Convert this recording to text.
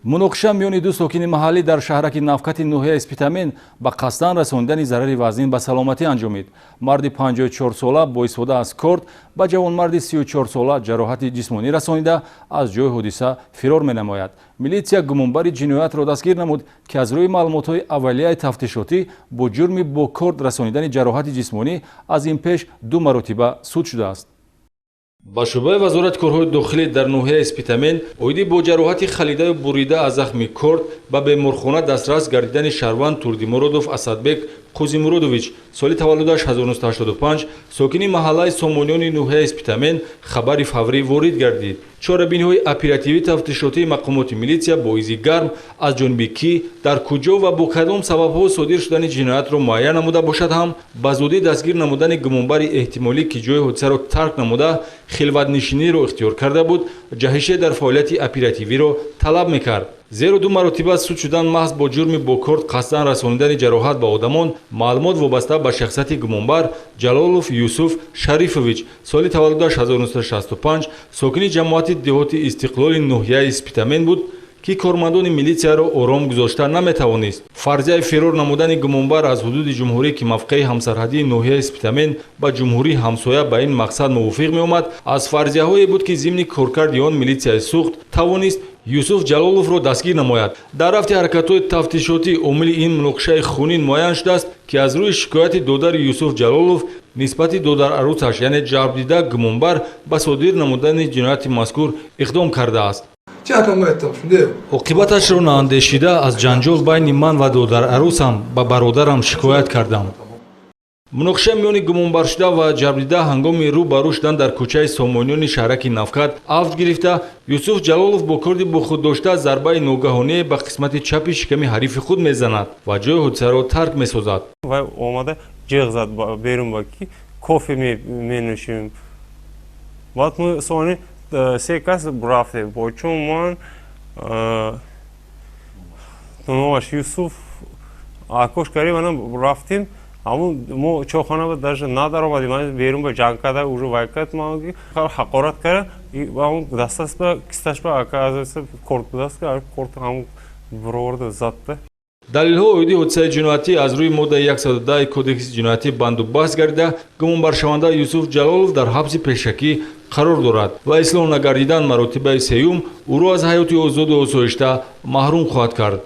муноқиша миёни ду сокини маҳаллӣ дар шаҳраки навкати ноҳияи Спитамен ба қасдан расонидани зарари вазнин ба саломатӣ анҷомид. Марди 54 сола бо истифода аз корд ба ҷавонмарди 34 сола ҷароҳати ҷисмонӣ расонида аз ҷои ҳодиса фирор менамояд. Милитсия гумонбари ҷиноятро дастгир намуд, ки аз рӯи маълумотҳои аввалияи тафтишотӣ бо ҷурми бо корд расонидани ҷароҳати ҷисмонӣ аз ин пеш 2 маротиба суд шудааст. ба шӯъбаи вазорати корҳои дохилӣ дар ноҳияи Спитамен оиди бо ҷароҳати халидаю бурида аз захми корд ба беморхона дастрас гардидани Шарванд Турдимуродов Асадбек Қузимуродович соли таваллудаш 1985 сокини маҳаллаи Сомониёни ноҳияи Спитамен хабари фаврӣ ворид гардид. чорабиниҳои оперативии тафтишотии мақомоти милитсия бо изи гарм аз ҷониби кӣ дар куҷо ва бо кадом сабабҳо содир шудани ҷиноятро муайян намуда бошад ҳам ба зудӣ дастгир намудани гумонбари эҳтимолӣ, ки ҷои ҳодисаро тарк намуда хилватнишиниро ихтиёр карда буд, ҷаҳише дар фаъолияти оперативиро талаб мекард. зеро 2 маротиба суд шудан маҳз бо ҷурми бо корд қасдан расонидани ҷароҳат ба одамон маълумот вобаста ба шахсияти гумонбар Ҷалолов Юсуф Шарифович соли таваллудаш 1965 сокини ҷамоати деҳоти Истиқлоли ноҳияи Спитамен буд, ки кормандони милитсияро ором гузошта наметавонист. фарзияи фирор намудани гумонбар аз ҳудуди ҷумҳурӣ, ки мавқеи ҳамсарҳадии ноҳияи Спитамен ба ҷумҳурии ҳамсоя ба ин мақсад мувофиқ меомад, аз фарзияҳое буд, ки зимни коркарди он милитсияи сухт тавонист Юсуф Ҷалоловро дастгир намояд. дар рафти ҳаракатҳои тафтишотӣ омили ин муноқишаи хунин муайян шудааст, ки аз рӯи шикояти додари Юсуф Ҷалолов нисбати додарарӯсаш, яъне ҷалбдида гумонбар ба содир намудани ҷинояти мазкур иқдом кардааст. оқибаташро наандешида аз ҷанҷол байни ман ва додарарӯсам ба бародарам шикоят кардам. муноқиша миёни гумонбаршуда ва ҷалбдида ҳангоми рӯ ба рӯ шудан дар кӯчаи Сомониёни шаҳраки Навкат авҷ гирифта, Юсуф Ҷалолов бо корди бо худ дошта зарбаи ногаҳоние ба қисмати чапи шиками ҳарифи худ мезанад ва ҷои ҳодисаро тарк месозад. Вай омада ҷиғ зад берун ба ки кофе менӯшем. Баъд мо сони се кас рафтем. Бочум ман тономаш Юсуф Акош Каримана рафтем. Аммо мо чохона даже надаромадем. Ман берун ба ҷанг карда уже вайкат ман ҳақорат карда и аммо дастас ба кисташ ба оказывается корт даст ка корт ҳам бироворда задда. далелҳо оиди ҳодисаи ҷиноятӣ аз рӯи моддаи 110 кодекси ҷиноятӣ банду баҳс гардида гумонбаршаванда Юсуф Ҷалолов дар ҳабси пешакӣ қарор дорад ва ислоҳ нагардидан маротибаи сеюм ӯро аз ҳаёти озоду осоишта маҳрум хоҳад кард.